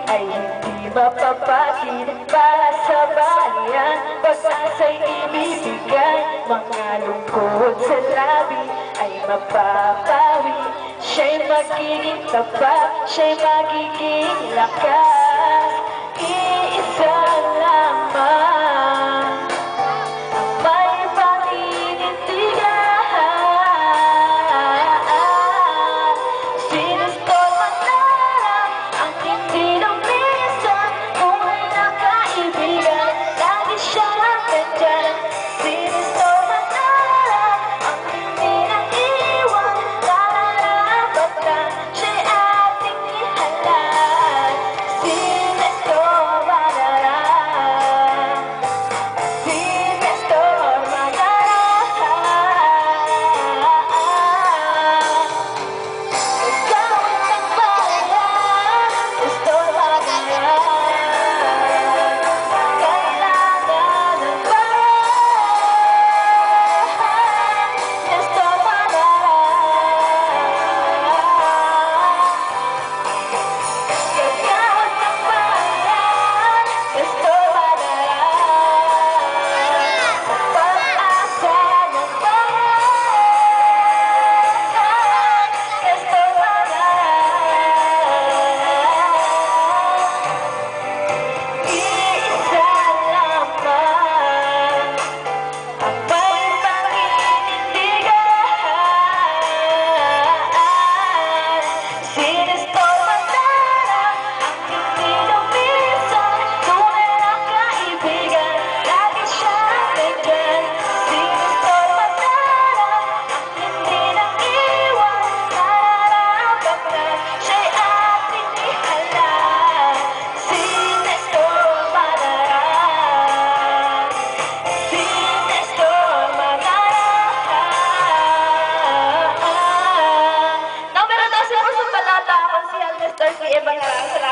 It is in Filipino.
ay hindi mapapatid para sa bayan. Pag-asa'y ibibigay, mga lungkot sa labi ay mapapawi. Siya'y magiging tapat, siya'y magiging lakas. Iisa lamang ang may paninindigan. Sinustol man lang ang hindi lumisan, kung may nakaibigan, lagi siyang nandyan. Sinustol man lang ang hindi naiwan, nararapat lang siya'y ating ihalal. Sinustol man lang, sinustol man lang. Ikaw ang nagbalaan, sinustol man lang. Kailangan ng paraan, sinustol man lang. Gagawin ng paraan, sinustol man lang. Pag-asa ng bayan, sinustol man lang. Iisa lamang ang may paninindigan. Sinustol man lang ang hindi lumisan, tunay na kaibigan, lagi siyang nandyan. Sinustol man lang ang hindi naiwan, nararapat na siya'y ating ihalal. Sinustol man lang, sinustol man lang. Numero 12 po sa balata ako si Mr. K. Ebangaran.